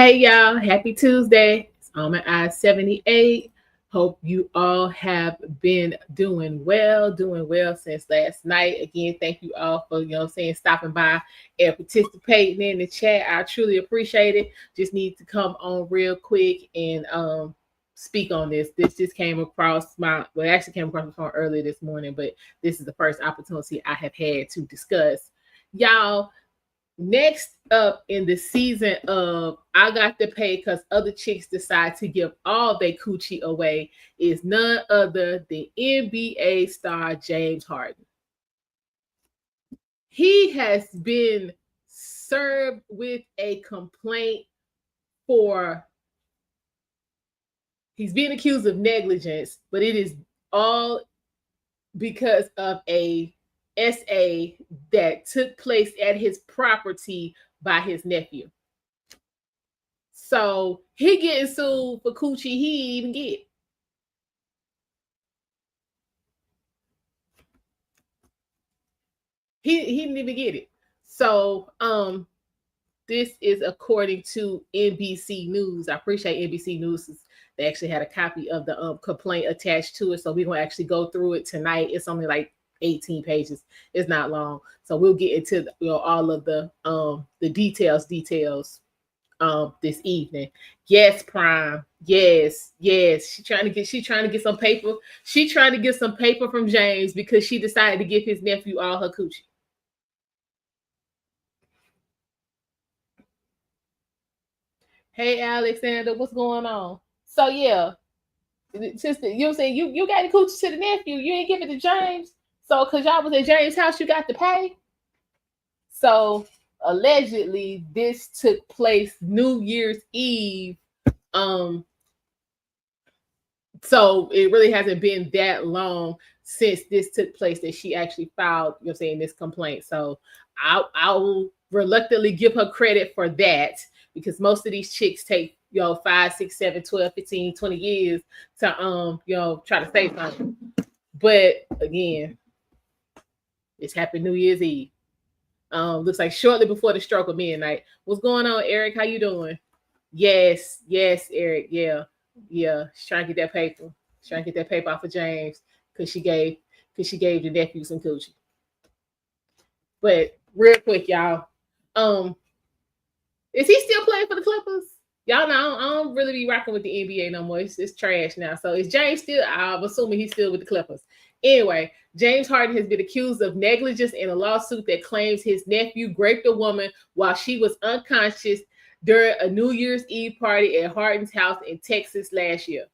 Hey y'all, happy Tuesday. It's Almond Eye 78. Hope you all have been doing well since last night. Again, thank you all for, stopping by and participating in the chat. I truly appreciate it. Just need to come on real quick and speak on this. This just came across my phone earlier this morning, but this is the first opportunity I have had to discuss. Y'all, next up in the season of I Got to Pay Because Other Chicks Decide to Give All Their Coochie Away is none other than NBA star James Harden. He has been served with a complaint he's being accused of negligence, but it is all because of a SA that took place at his property by his nephew. So he getting sued for coochie he even get. He didn't even get it. So this is according to NBC News. I appreciate NBC News. They actually had a copy of the complaint attached to it. So we're going to actually go through it tonight. It's only like 18 pages. It's not long. So we'll get into all of the details this evening. Yes, Prime. Yes. She's trying to get some paper. She's trying to get some paper from James because she decided to give his nephew all her coochie. Hey Alexander, what's going on? So yeah, sister, you know what I'm saying? You got the coochie to the nephew, you ain't give it to James. So cause y'all was at James' house, you got to pay. So allegedly this took place New Year's Eve. So it really hasn't been that long since this took place that she actually filed, you know what I'm saying, this complaint. So I will reluctantly give her credit for that because most of these chicks take 5, 6, 7, 12, 15, 20 years to try to say something. But again, this happened New Year's Eve. Looks like shortly before the stroke of midnight. What's going on, Eric? How you doing? Yes, Eric. Yeah. She's trying to get that paper. She's trying to get that paper off of James because she gave the nephew some coochie. But real quick, y'all. Is he still playing for the Clippers? Y'all know I don't really be rocking with the NBA no more. It's trash now. So is James still? I'm assuming he's still with the Clippers. Anyway, James Harden has been accused of negligence in a lawsuit that claims his nephew raped a woman while she was unconscious during a New Year's Eve party at Harden's house in Texas last year.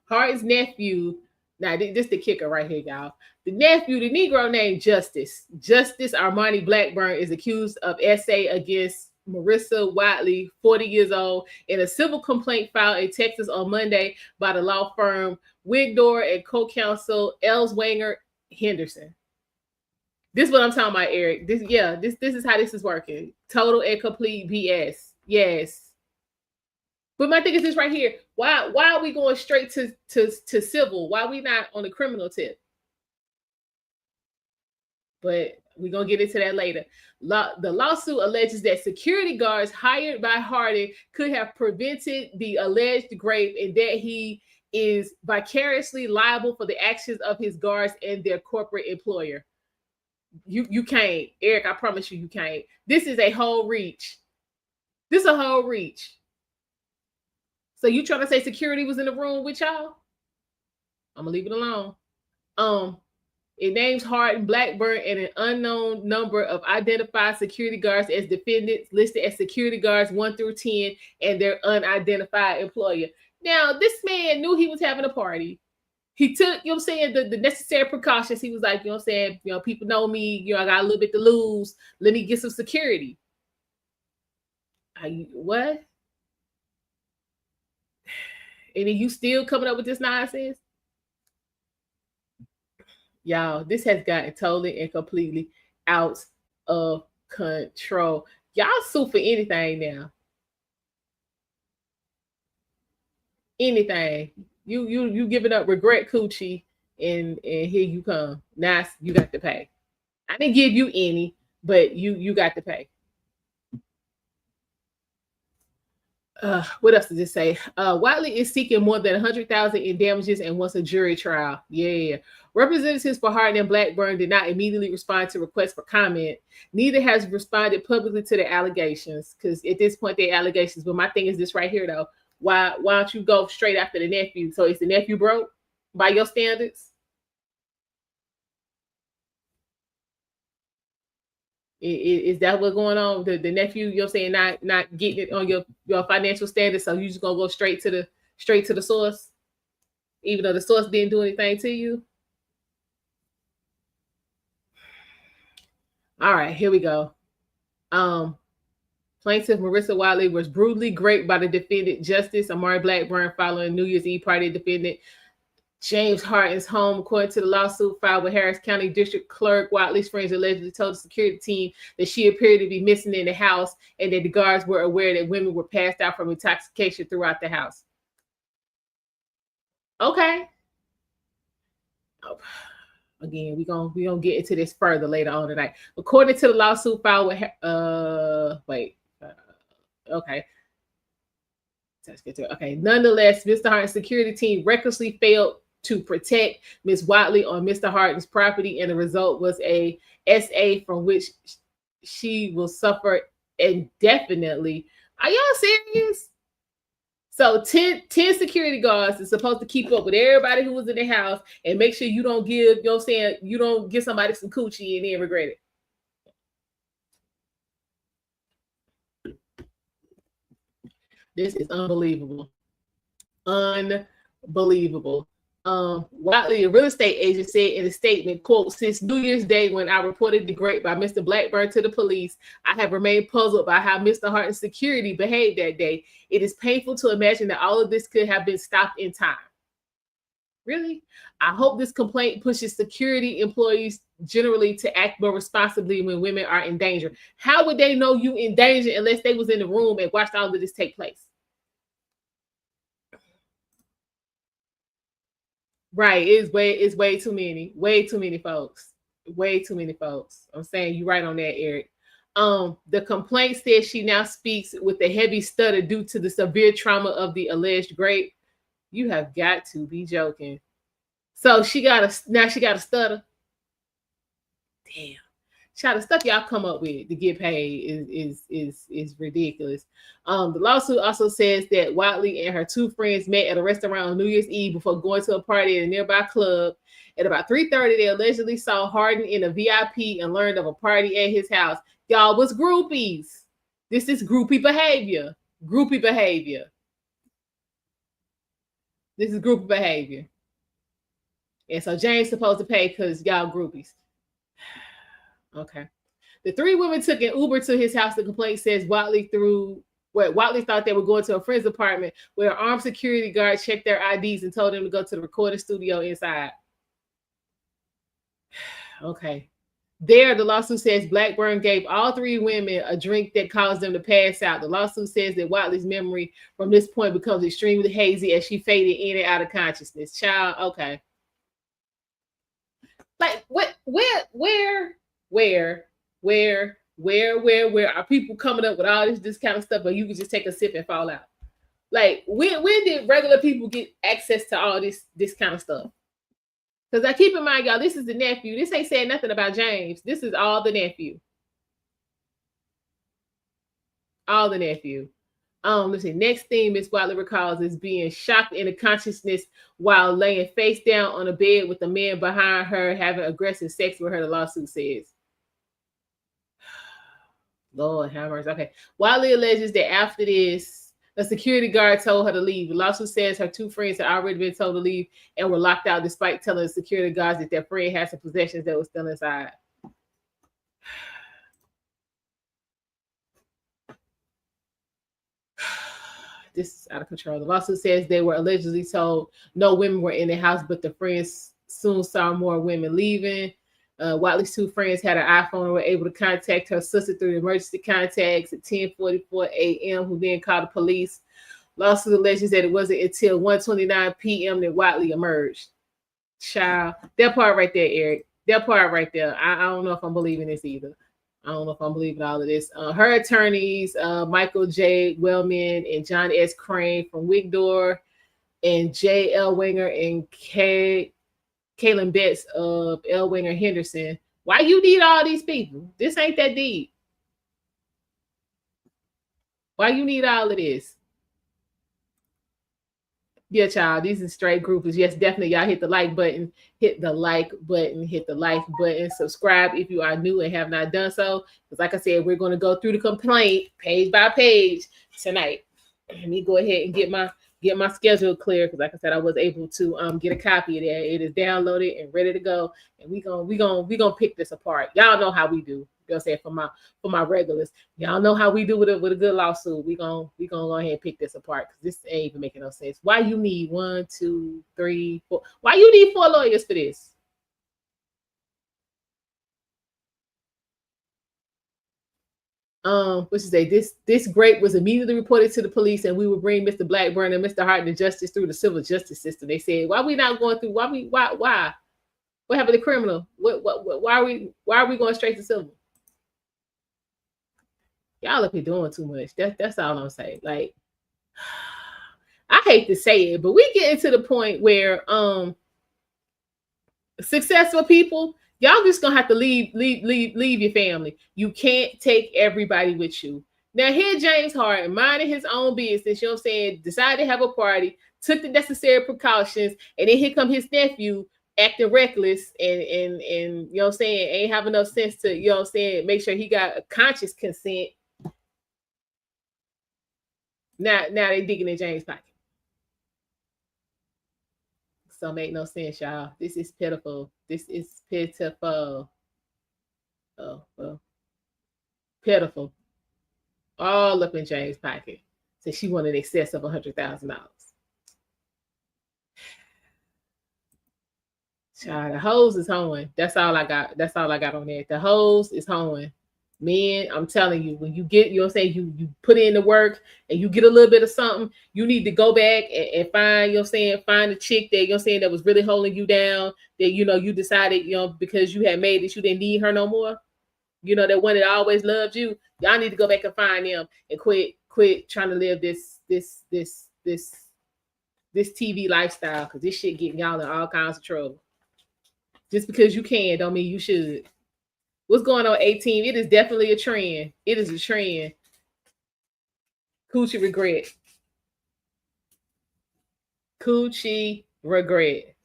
Harden's nephew, now this is the kicker right here, y'all. The nephew, the Negro named Justice Armani Blackburn, is accused of SA against Marissa Wiley, 40 years old, in a civil complaint filed in Texas on Monday by the law firm Wigdor and co-counsel Elswanger Henderson. This is what I'm talking about, Eric. This is how this is working. Total and complete BS. Yes. But my thing is this right here. Why are we going straight to civil? Why are we not on the criminal tip? But we're going to get into that later. The lawsuit alleges that security guards hired by Harden could have prevented the alleged rape and that he is vicariously liable for the actions of his guards and their corporate employer. You can't, Eric. I promise you can't. This is a whole reach. This is a whole reach. So you trying to say security was in the room with y'all? I'm gonna leave it alone. It names Harden, Blackburn, and an unknown number of identified security guards as defendants listed as security guards 1 through 10 and their unidentified employer. Now, this man knew he was having a party. He took, you know what I'm saying, the necessary precautions. He was like, you know what I'm saying, people know me, I got a little bit to lose. Let me get some security. What? And then you still coming up with this nonsense? Y'all, this has gotten totally and completely out of control. Y'all sue for anything now. Anything. You giving up regret coochie and here you come. Now you got to pay. I didn't give you any, but you got to pay. What else does it say? Wiley is seeking more than $100,000 in damages and wants a jury trial. Yeah. Representatives for Harden and Blackburn did not immediately respond to requests for comment. Neither has responded publicly to the allegations because at this point they're allegations. But my thing is this right here though. Why don't you go straight after the nephew? So is the nephew broke by your standards? Is that what's going on? The nephew, you're saying not getting it on your financial standards, so you just gonna go straight to the source, even though the source didn't do anything to you. All right, here we go. Plaintiff Marissa Wiley was brutally raped by the defendant, Justice Amari Blackburn, following New Year's Eve party. Defendant James Harden's home, according to the lawsuit filed with Harris County District Clerk. Wiley's friends allegedly told the security team that she appeared to be missing in the house and that the guards were aware that women were passed out from intoxication throughout the house. Okay. Oh. Again, we're gonna get into this further later on tonight. According to the lawsuit filed with okay. Let's get to it. Okay. Nonetheless, Mr. Harden's security team recklessly failed to protect Miss Watley on Mr. Harden's property, and the result was a SA from which she will suffer indefinitely. Are y'all serious? So 10 security guards is supposed to keep up with everybody who was in the house and make sure you don't give, you know what I'm saying, you don't give somebody some coochie and then regret it. This is unbelievable. Unbelievable. Watley, a real estate agent, said in a statement, quote, "Since New Year's Day, when I reported the grape by Mr. Blackburn to the police, I have remained puzzled by how Mr. Harden's security behaved that day. It is painful to imagine that all of this could have been stopped in time." Really? I hope this complaint pushes security employees generally to act more responsibly when women are in danger. How would they know you in danger unless they was in the room and watched all of this take place? Right. It's way too many. Way too many folks. Way too many folks. I'm saying you right on that, Eric. The complaint says she now speaks with a heavy stutter due to the severe trauma of the alleged grape. You have got to be joking. So she got a stutter. Damn. The stuff y'all come up with to get paid is ridiculous. The lawsuit also says that Watley and her two friends met at a restaurant on New Year's Eve before going to a party at a nearby club. At about 3:30, they allegedly saw Harden in a VIP and learned of a party at his house. Y'all was groupies. This is groupie behavior. Groupie behavior. This is groupie behavior. And so James supposed to pay because y'all groupies. Okay. The three women took an Uber to his house. The complaint says Watley thought they were going to a friend's apartment where an armed security guard checked their IDs and told them to go to the recording studio inside. Okay. There, the lawsuit says Blackburn gave all three women a drink that caused them to pass out. The lawsuit says that Watley's memory from this point becomes extremely hazy as she faded in and out of consciousness. Child, okay. Like, what, where are people coming up with all this kind of stuff, but you can just take a sip and fall out? Like, when did regular people get access to all this kind of stuff? Because I keep in mind, y'all, this is the nephew. This ain't saying nothing about James. This is all the nephew. All the nephew. Let's see. Next thing Miss Watley recalls is being shocked into consciousness while laying face down on a bed with a man behind her having aggressive sex with her, the lawsuit says. Lord have mercy. Okay. Watley alleges that after this, a security guard told her to leave. The lawsuit says her two friends had already been told to leave and were locked out despite telling the security guards that their friend had some possessions that were still inside. This is out of control. The lawsuit says they were allegedly told no women were in the house, but the friends soon saw more women leaving. Watley's two friends had an iPhone and were able to contact her sister through the emergency contacts at 10:44 a.m., who then called the police. Lawsuit alleges that it wasn't until 1:29 p.m. that Watley emerged. Child, that part right there, Eric. That part right there. I don't know if I'm believing this either. I don't know if I'm believing all of this. Her attorneys, Michael J. Wellman and John S. Crane from Wigdor, and J. Elwinger and Kaylin Betts of Elwinger Henderson. Why you need all these people? This ain't that deep. Why you need all of this? Yeah, child, these are straight groupers. Yes, definitely. Y'all hit the like button, hit the like button, subscribe if you are new and have not done so. Because like I said, we're going to go through the complaint page by page tonight. Let me go ahead and get my schedule clear, because like I said, I was able to get a copy of that. It is downloaded and ready to go. And we gonna pick this apart. Y'all know how we do. You know what I'm saying, for my regulars. Y'all know how we do with a good lawsuit. We gonna go ahead and pick this apart, because this ain't even making no sense. Why you need 1, 2, 3, 4? Why you need 4 lawyers for this? What you say? This grape was immediately reported to the police, and we will bring Mr. Blackburn and Mr. Harden to justice through the civil justice system. They said, why we not going through? Why? What happened to criminal? Why are we going straight to civil? Y'all up here doing too much. That's all I'm saying. Like, I hate to say it, but we get into the point where successful people, y'all just gonna have to leave your family. You can't take everybody with you. Now here James Harden, minding his own business, you know what I'm saying, decided to have a party, took the necessary precautions, and then here come his nephew acting reckless and you know what I'm saying, ain't have enough sense to, you know what I'm saying, make sure he got a conscious consent. Now they digging in James' pocket. So make no sense, y'all. This is pitiful. This is pitiful. Oh, well, pitiful. All up in James' pocket. So she wanted excess of $100,000. Child, the hose is hoeing. That's all I got. That's all I got on that. The hose is hoeing. Men, I'm telling you, when you get, you know what I'm saying, you put in the work and you get a little bit of something, you need to go back and find, you know what I'm saying, find a chick that, you know what I'm saying, that was really holding you down, that, you know, you decided, you know, because you had made it, you didn't need her no more. You know, that one that always loved you. Y'all need to go back and find them and quit trying to live this TV lifestyle, because this shit getting y'all in all kinds of trouble. Just because you can don't mean you should. What's going on, 18? It is definitely a trend. It is a trend. Coochie regret. Coochie regret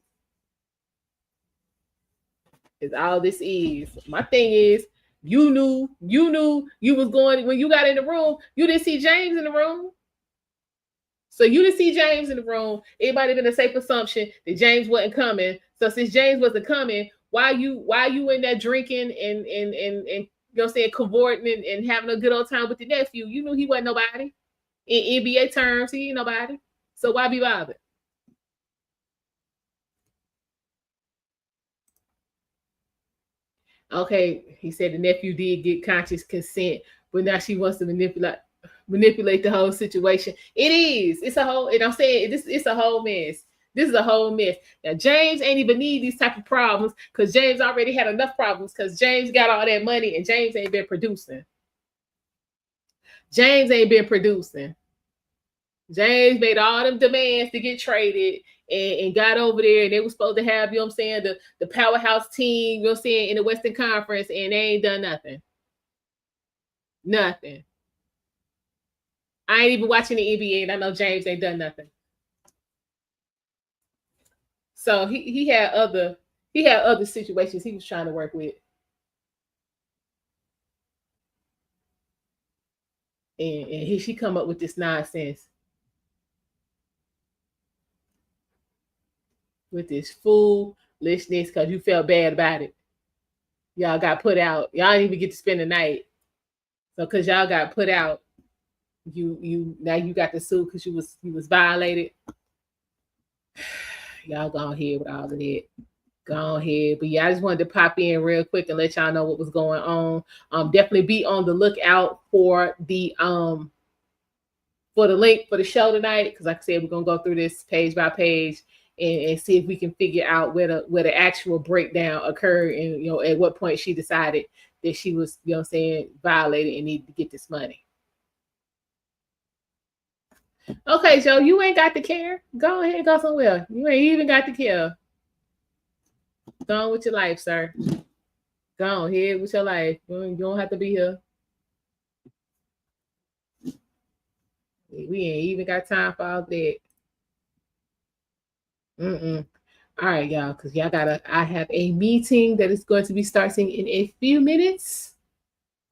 is all this is. My thing is, you knew you was going, when you got in the room, you didn't see James in the room. So you didn't see James in the room. Everybody been a safe assumption that James wasn't coming. So since James wasn't coming, why you in there drinking and you know what I'm saying, cavorting and having a good old time with the nephew? You knew he wasn't nobody. In NBA terms, he ain't nobody. So why be bothered? Okay, he said the nephew did get conscious consent, but now she wants to manipulate the whole situation. It is. It's a whole, and I'm saying this, it's a whole mess. This is a whole mess. Now, James ain't even need these type of problems, because James already had enough problems, because James got all that money and James ain't been producing. James ain't been producing. James made all them demands to get traded and got over there, and they were supposed to have, you know what I'm saying, the powerhouse team, you know what I'm saying, in the Western Conference, and they ain't done nothing. Nothing. I ain't even watching the NBA, and I know James ain't done nothing. So he had other situations he was trying to work with. And she come up with this nonsense. With this foolishness, because you felt bad about it. Y'all got put out. Y'all didn't even get to spend the night. So because y'all got put out, you now you got the suit because you was violated. Y'all go ahead with all of that. Go ahead. But yeah, I just wanted to pop in real quick and let y'all know what was going on. Definitely be on the lookout for the link for the show tonight, because like I said, we're gonna go through this page by page and see if we can figure out where the actual breakdown occurred, and you know, at what point she decided that she was, you know what I'm saying, violated and needed to get this money. Okay, Joe, you ain't got to care. Go ahead and go somewhere. You ain't even got to care. Go on with your life, sir. Go on ahead with your life. You don't have to be here. We ain't even got time for all that. All right, y'all, because I have a meeting that is going to be starting in a few minutes.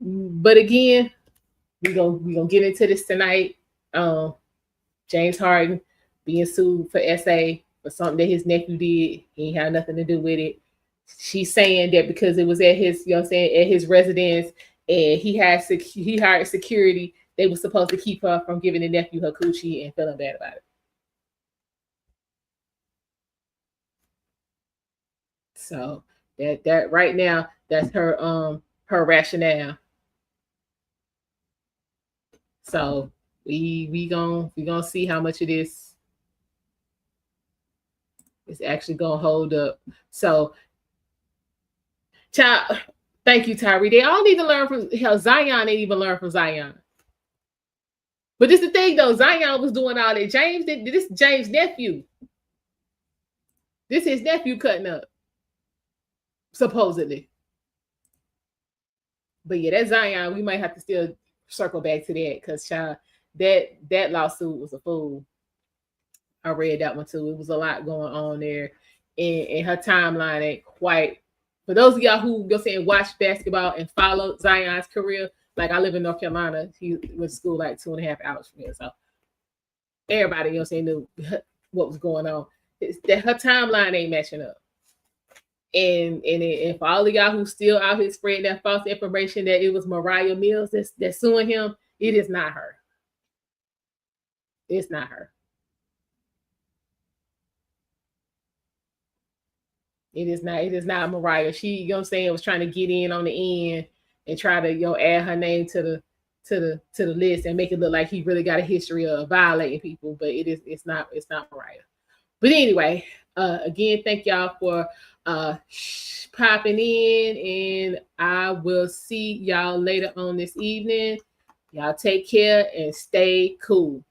But again, we gonna get into this tonight. James Harden being sued for SA for something that his nephew did. He ain't had nothing to do with it. She's saying that because it was at his, you know what I'm saying, at his residence, and he hired security, they were supposed to keep her from giving the nephew her coochie and feeling bad about it. So that right now, that's her rationale. So we gonna see how much of this is actually gonna hold up. So, child, thank you, Tyree. They all need to learn from Zion. Ain't even learn from Zion. But this is the thing though. Zion was doing all that. James did this. James' nephew. This his nephew cutting up. supposedly. But yeah, that Zion, we might have to still circle back to that because that lawsuit was a fool. I read that one too. It was a lot going on there, and her timeline ain't quite. For those of y'all who you're saying watch basketball and follow Zion's career, like I live in North Carolina, he went to school like 2.5 hours from here, so everybody knew what was going on. It's that her timeline ain't matching up. And for all of y'all who still out here spreading that false information that it was Mariah Mills that's suing him, it is not her. It's not her. It is not Mariah. She, was trying to get in on the end and try to, add her name to the list and make it look like he really got a history of violating people, but it's not Mariah. But anyway, again, thank y'all for popping in, and I will see y'all later on this evening. Y'all take care and stay cool.